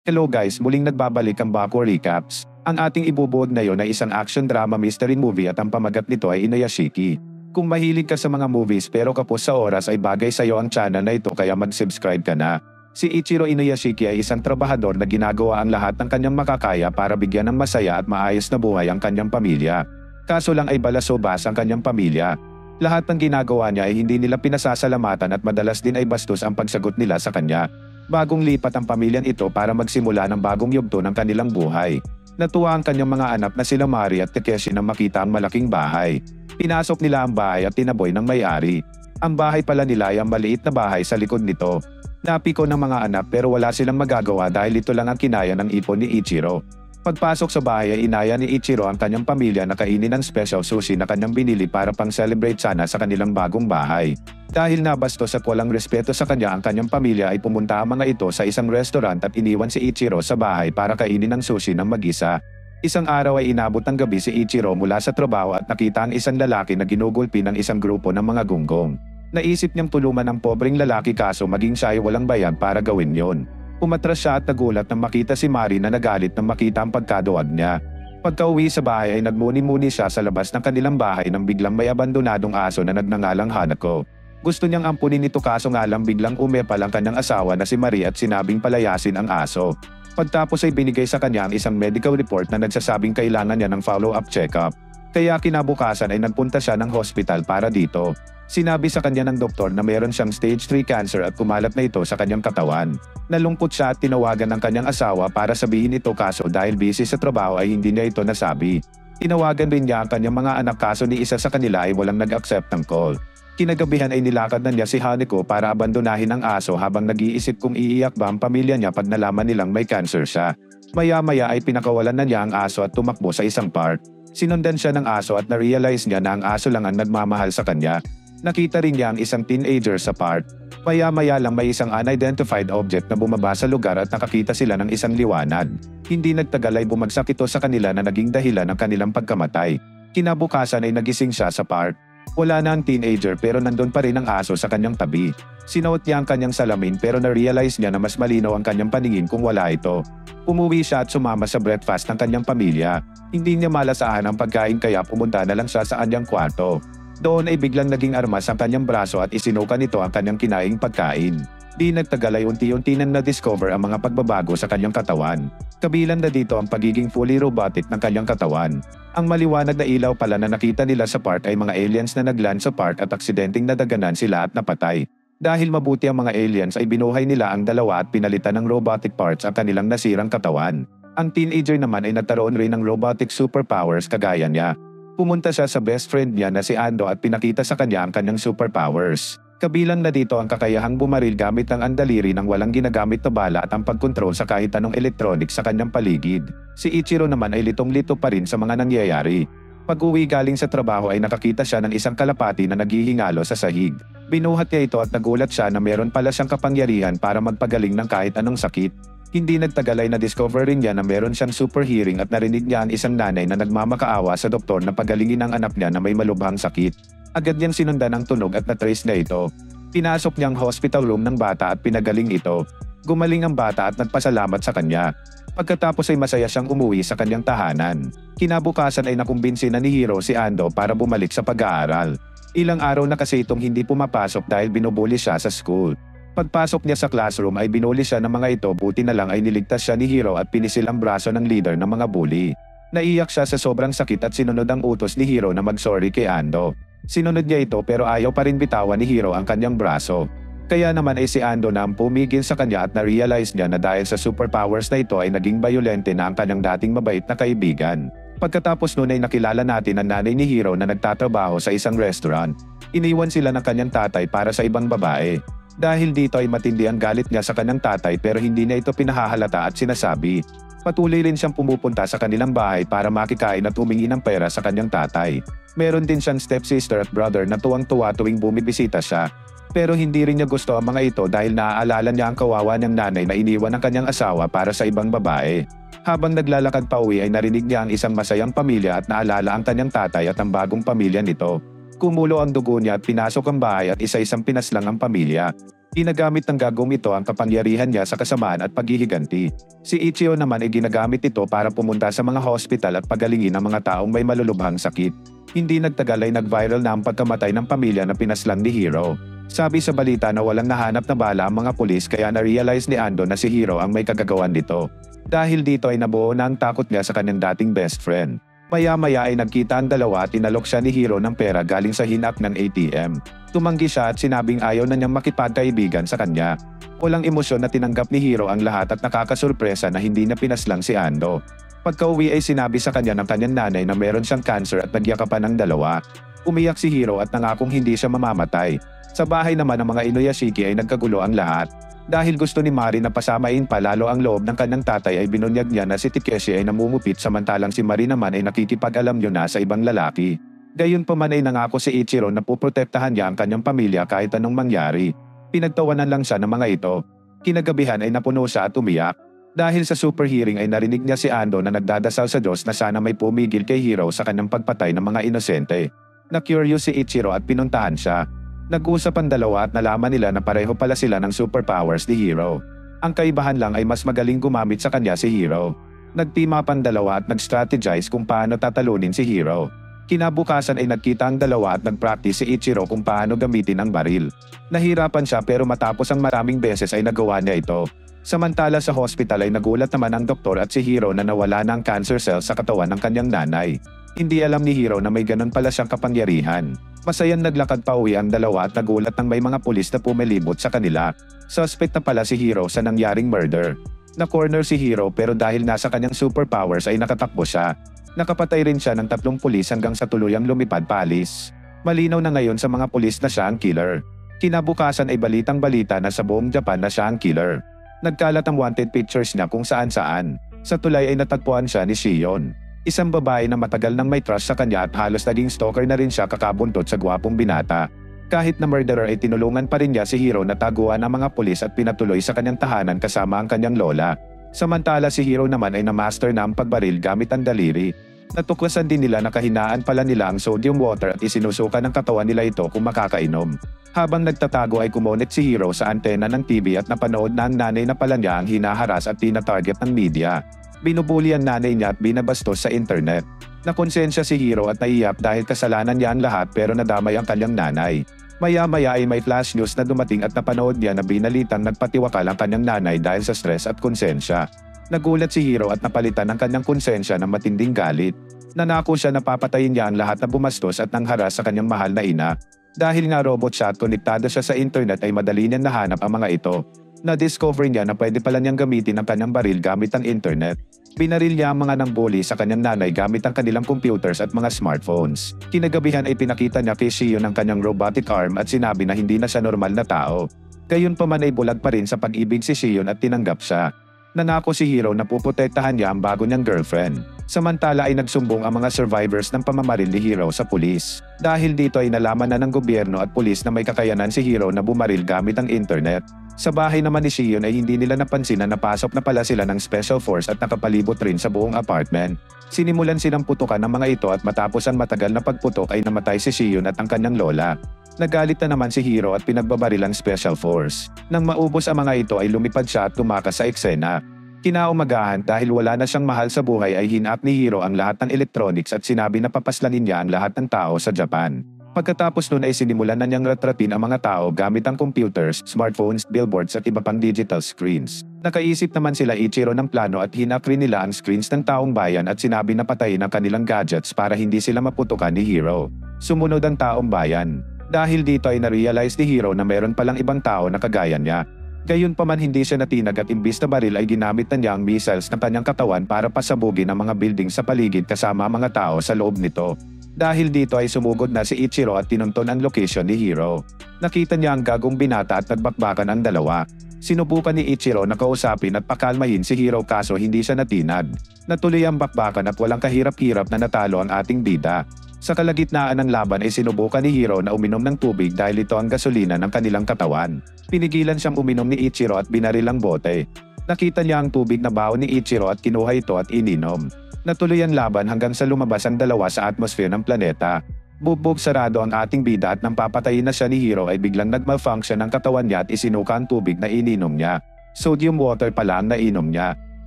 Hello guys, muling nagbabalik ang Baku Recaps. Ang ating ibubuod ngayon ay isang action drama mystery movie at ang pamagat nito ay Inuyashiki. Kung mahilig ka sa mga movies pero kapos sa oras ay bagay sa iyo ang channel na ito kaya mag-subscribe ka na. Si Ichiro Inuyashiki ay isang trabahador na ginagawa ang lahat ng kanyang makakaya para bigyan ng masaya at maayos na buhay ang kanyang pamilya. Kaso lang ay balasobas ang kanyang pamilya. Lahat ng ginagawa niya ay hindi nila pinasasalamatan at madalas din ay bastos ang pagsagot nila sa kanya. Bagong lipat ang pamilyang ito para magsimula ng bagong yugto ng kanilang buhay. Natuwa ang kanyang mga anak na sila Mari at Takeshi nang makita ang malaking bahay. Pinasok nila ang bahay at tinaboy ng may-ari. Ang bahay pala nila ay ang maliit na bahay sa likod nito. Napiko ng mga anak pero wala silang magagawa dahil ito lang ang kinaya ng ipon ni Ichiro. Pagpasok sa bahay ay inaya ni Ichiro ang kanyang pamilya na kainin ng special sushi na kanyang binili para pang-celebrate sana sa kanilang bagong bahay. Dahil nabastos at walang respeto sa kanya ang kanyang pamilya ay pumunta ang mga ito sa isang restaurant at iniwan si Ichiro sa bahay para kainin ng sushi ng mag-isa. Isang araw ay inabot ng gabi si Ichiro mula sa trabaho at nakita ang isang lalaki na ginugulpi ng isang grupo ng mga gunggong. Naisip niyang tulungan ang pobreng lalaki kaso maging siya ay walang bayad para gawin yon. Umatras siya at nagulat nang makita si Mari na nagalit nang makita ang pagkaduwag niya. Pagka-uwi sa bahay ay nagmuni-muni siya sa labas ng kanilang bahay nang biglang may abandonadong aso na nagnangalang Hanako. Gusto niyang ampunin ito kaso nga lang biglang umepal ang kanyang asawa na si Mari at sinabing palayasin ang aso. Pagtapos ay binigay sa kanya ang isang medical report na nagsasabing kailangan niya ng follow-up check-up. Kaya kinabukasan ay nagpunta siya ng hospital para dito. Sinabi sa kanya ng doktor na mayroon siyang stage 3 cancer at kumalat na ito sa kanyang katawan. Nalungkot siya at tinawagan ng kanyang asawa para sabihin ito kaso dahil busy sa trabaho ay hindi niya ito nasabi. Tinawagan rin niya ang kanyang mga anak kaso ni isa sa kanila ay walang nag-accept ng call. Kinagabihan ay nilakad na niya si Hanako para abandonahin ang aso habang nag-iisip kung iiyak ba ang pamilya niya pag nalaman nilang may cancer siya. Maya-maya ay pinakawalan na niya ang aso at tumakbo sa isang park. Sinundan siya ng aso at na-realize niya na ang aso lang ang nagmamahal sa kanya. Nakita rin niya ang isang teenager sa park. Maya-maya lang may isang unidentified object na bumaba sa lugar at nakakita sila ng isang liwanag. Hindi nagtagal ay bumagsak ito sa kanila na naging dahilan ng kanilang pagkamatay. Kinabukasan ay nagising siya sa park. Wala na ang teenager pero nandun pa rin ang aso sa kanyang tabi. Sinuot niya ang kanyang salamin pero na-realize niya na mas malinaw ang kanyang paningin kung wala ito. Umuwi siya at sumama sa breakfast ng kanyang pamilya. Hindi niya malasahan ang pagkain kaya pumunta na lang siya sa kanyang kwarto. Doon ay biglang naging armas ang kanyang braso at isinuka nito ang kanyang kinaing pagkain. Di nagtagal ay unti-unti nang na-discover ang mga pagbabago sa kanyang katawan. Kabilang na dito ang pagiging fully robotic ng kanyang katawan. Ang maliwanag na ilaw pala na nakita nila sa park ay mga aliens na nagland sa park at aksidenteng nadaganan sila at napatay. Dahil mabuti ang mga aliens ay binuhay nila ang dalawa at pinalitan ng robotic parts ang kanilang nasirang katawan. Ang teenager naman ay nagkaroon rin ng robotic superpowers kagaya niya. Pumunta siya sa best friend niya na si Ando at pinakita sa kanya ang kanyang superpowers. Kabilang na dito ang kakayahang bumaril gamit ang andaliri ng walang ginagamit na bala at ang pagkontrol sa kahit anong electronics sa kanyang paligid. Si Ichiro naman ay litong-lito pa rin sa mga nangyayari. Pag-uwi galing sa trabaho ay nakakita siya ng isang kalapati na naghihingalo sa sahig. Binuhat niya ito at nagulat siya na meron pala siyang kapangyarihan para magpagaling ng kahit anong sakit. Hindi nagtagal ay na-discover rin niya na meron siyang super hearing at narinig niya ang isang nanay na nagmamakaawa sa doktor na pagalingin ang anak niya na may malubhang sakit. Agad niyang sinundan ang tunog at na-trace niya ito. Pinasok niya ang hospital room ng bata at pinagaling ito. Gumaling ang bata at nagpasalamat sa kanya. Pagkatapos ay masaya siyang umuwi sa kanyang tahanan. Kinabukasan ay nakumbinsi na ni Hiro si Ando para bumalik sa pag-aaral. Ilang araw na kasi itong hindi pumapasok dahil binubuli siya sa school. Pagpasok niya sa classroom ay binuli siya ng mga ito buti na lang ay niligtas siya ni Hiro at pinisil ang braso ng leader ng mga bully. Naiyak siya sa sobrang sakit at sinunod ang utos ni Hiro na mag-sorry kay Ando. Sinunod niya ito pero ayaw pa rin bitawan ni Hiro ang kanyang braso. Kaya naman ay si Ando na ang pumigil sa kanya at na-realize niya na dahil sa superpowers na ito ay naging bayolente na ang kanyang dating mabait na kaibigan. Pagkatapos noon ay nakilala natin ang nanay ni Hiro na nagtatrabaho sa isang restaurant. Iniwan sila ng kanyang tatay para sa ibang babae. Dahil dito ay matindi ang galit niya sa kanyang tatay pero hindi niya ito pinahahalata at sinasabi. Patuloy rin siyang pumupunta sa kanilang bahay para makikain at humingi ng pera sa kanyang tatay. Meron din siyang stepsister at brother na tuwang-tuwa tuwing bumibisita siya. Pero hindi rin niya gusto ang mga ito dahil naaalala niya ang kawawa niyang nanay na iniwan ng kanyang asawa para sa ibang babae. Habang naglalakad pa uwi ay narinig niya ang isang masayang pamilya at naalala ang kanyang tatay at ang bagong pamilya nito. Kumulo ang dugo niya at pinasok ang bahay at isa-isang pinaslang ang pamilya. Ginagamit ng gagong ito ang kapangyarihan niya sa kasamaan at paghihiganti. Si Ichiro naman ay ginagamit ito para pumunta sa mga hospital at pagalingin ang mga taong may malulubhang sakit. Hindi nagtagal ay nag-viral na ang pagkamatay ng pamilya na pinaslang ni Hiro. Sabi sa balita na walang nahanap na bala ang mga pulis kaya na-realize ni Ando na si Hiro ang may kagagawan nito. Dahil dito ay nabuo na ang takot niya sa kanyang dating best friend. Maya-maya ay nagkita ang dalawa at inalok siya ni Hiro ng pera galing sa hinap ng ATM. Tumanggi siya at sinabing ayaw na niyang makipagkaibigan sa kanya. Walang emosyon na tinanggap ni Hiro ang lahat at nakakasurpresa na hindi na pinaslang si Ando. Pagka-uwi ay sinabi sa kanya ng kanyang nanay na meron siyang cancer at nagyakapan ng dalawa. Umiyak si Hiro at nangakong hindi siya mamamatay. Sa bahay naman ng mga Inuyashiki ay nagkagulo ang lahat. Dahil gusto ni Mari na pasamain pa lalo ang loob ng kanyang tatay ay binunyag niya na si Takeshi ay namumupit samantalang si Mari naman ay nakikipag-alam na sa ibang lalaki. Gayunpaman ay nangako si Ichiro na puprotektahan niya ang kanyang pamilya kahit anong mangyari. Pinagtawanan lang siya ng mga ito. Kinagabihan ay napuno siya at umiyak. Dahil sa super hearing ay narinig niya si Ando na nagdadasal sa Diyos na sana may pumigil kay Hiro sa kanyang pagpatay ng mga inosente. Na-curious si Ichiro at pinuntahan siya. Nag-usap ang dalawa at nalaman nila na pareho pala sila ng superpowers ni Hiro. Ang kaibahan lang ay mas magaling gumamit sa kanya si Hiro. Nag-team up ang dalawa at nag-strategize kung paano tatalunin si Hiro. Kinabukasan ay nagkita ang dalawa at nag-practice si Ichiro kung paano gamitin ang baril. Nahirapan siya pero matapos ang maraming beses ay nagawa niya ito. Samantala sa hospital ay nagulat naman ang doktor at si Hiro na nawala ng cancer cell sa katawan ng kanyang nanay. Hindi alam ni Hiro na may ganun pala siyang kapangyarihan. Masayang naglakad pa uwi ang dalawa at nagulat nang may mga pulis na pumilibot sa kanila. Suspect na pala si Hiro sa nangyaring murder. Na-corner si Hiro pero dahil nasa kanyang superpowers ay nakatakbo siya. Nakapatay rin siya ng 3 pulis hanggang sa tuluyang lumipad paalis. Malinaw na ngayon sa mga pulis na siya ang killer. Kinabukasan ay balitang-balita na sa buong Japan na siya ang killer. Nagkalat ang wanted pictures niya kung saan-saan. Sa tulay ay natagpuan siya ni Shion. Isang babae na matagal nang may trust sa kanya at halos naging stalker na rin siya kakabuntot sa gwapong binata. Kahit na murderer ay tinulungan pa rin niya si Hiro na taguan ang mga pulis at pinatuloy sa kanyang tahanan kasama ang kanyang lola. Samantala si Hiro naman ay na-master na ang pagbaril gamit ang daliri. Natuklasan din nila na kahinaan pala nila ang sodium water at isinusuka ng katawan nila ito kung makakainom. Habang nagtatago ay kumonek si Hiro sa antena ng TV at napanood na ang nanay na pala niya ang hinaharas at tina-target ng media. Binubuli ang nanay niya at binabastos sa internet. Nakonsensya si Hiro at naiyak dahil kasalanan niya ang lahat pero nadamay ang kanyang nanay. Maya-maya ay may flash news na dumating at napanood niya na binalitang nagpatiwakal ang kanyang nanay dahil sa stress at konsensya. Nagulat si Hiro at napalitan ang kanyang konsensya ng matinding galit. Nanako siya na papatayin niya ang lahat na bumastos at nangharas sa kanyang mahal na ina. Dahil nga robot siya at konektado siya sa internet ay madali niyang nahanap ang mga ito. Na-discover niya na pwede pala niyang gamitin ang kanyang baril gamit ang internet. Binaril niya ang mga nangbuli sa kanyang nanay gamit ang kanilang computers at mga smartphones. Kinagabihan ay pinakita niya kay Shion ang kanyang robotic arm at sinabi na hindi na siya normal na tao. Gayunpaman ay bulag pa rin sa pag-ibig si Shion at tinanggap siya. Nanako si Hiro na puprotektahan niya ang bago niyang girlfriend. Samantala ay nagsumbong ang mga survivors ng pamamaril ni Hiro sa pulis. Dahil dito ay nalaman na ng gobyerno at pulis na may kakayanan si Hiro na bumaril gamit ang internet. Sa bahay naman ni Shion ay hindi nila napansin na napasok na pala sila ng special force at nakapalibot rin sa buong apartment. Sinimulan silang putukan ng mga ito at matapos ang matagal na pagputok ay namatay si Shion at ang kanyang lola. Nagalit na naman si Hiro at pinagbabaril ang special force. Nang maubos ang mga ito ay lumipad siya at tumakas sa eksena. Kinaumagahan dahil wala na siyang mahal sa buhay ay hinap ni Hiro ang lahat ng electronics at sinabi na papaslanin niya ang lahat ng tao sa Japan. Pagkatapos nun ay sinimulan na niyang retratin ang mga tao gamit ang computers, smartphones, billboards at iba pang digital screens. Nakaisip naman sila Ichiro ng plano at hinak rin nila ang screens ng taong bayan at sinabi na patayin ang kanilang gadgets para hindi sila maputukan ni Hiro. Sumunod ang taong bayan. Dahil dito ay na-realize ni Hiro na meron palang ibang tao na kagaya niya. Gayunpaman hindi siya natinag at imbis na baril ay ginamit na niya ang missiles ng kanyang katawan para pasabugin ang mga building sa paligid kasama ang mga tao sa loob nito. Dahil dito ay sumugod na si Ichiro at tinunton ang location ni Hiro. Nakita niya ang gagong binata at nagbakbakan ang dalawa. Sinubukan ni Ichiro na kausapin at pakalmahin si Hiro kaso hindi siya natinag. Natuloy ang bakbakan at walang kahirap-hirap na natalo ang ating bida. Sa kalagitnaan ng laban ay sinubukan ni Hiro na uminom ng tubig dahil ito ang gasolina ng kanilang katawan. Pinigilan siyang uminom ni Ichiro at binaril ang bote. Nakita niya ang tubig na baho ni Ichiro at kinuha ito at ininom. Natuloy ang laban hanggang sa lumabas ang dalawa sa atmosphere ng planeta. Bugbog sarado ang ating bida at nang papatayin na siya ni Hiro ay biglang nag-malfunction ang katawan niya at isinuka ang tubig na ininom niya. Sodium water pala ang nainom niya.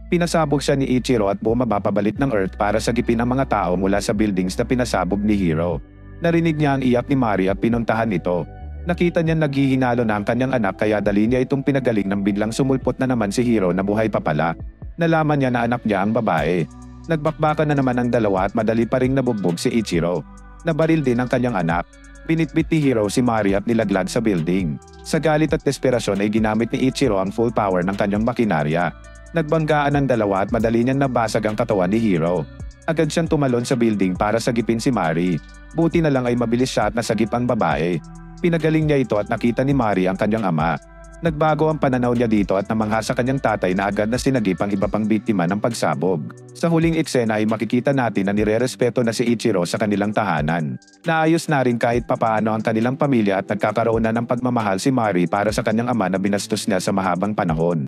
Pinasabog siya ni Ichiro at bumaba pabalik ng Earth para sagipin ang mga tao mula sa buildings na pinasabog ni Hiro. Narinig niya ang iyak ni Mari at pinuntahan ito. Nakita niya naghihinalo na ang kanyang anak kaya dali niya itong pinagaling nang biglang sumulpot na naman si Hiro na buhay pa pala. Nalaman niya na anak niya ang babae. Nagbakbakan na naman ang dalawa at madali pa ring nabugbog si Ichiro. Nabaril din ang kanyang anak. Binitbit ni Hiro si Mari at nilaglag sa building. Sa galit at desperasyon ay ginamit ni Ichiro ang full power ng kanyang makinarya. Nagbanggaan ang dalawa at madali niyang nabasag ang katawan ni Hiro. Agad siyang tumalon sa building para sagipin si Mari. Buti na lang ay mabilis siya at nasagip ang babae. Pinagaling niya ito at nakita ni Mari ang kanyang ama. Nagbago ang pananaw niya dito at namangha sa kanyang tatay na agad na sinagip ang iba pang biktima ng pagsabog. Sa huling eksena ay makikita natin na nirerespeto na si Ichiro sa kanilang tahanan. Naayos na rin kahit papaano ang kanilang pamilya at nagkakaroon na ng pagmamahal si Mari para sa kanyang ama na binastos niya sa mahabang panahon.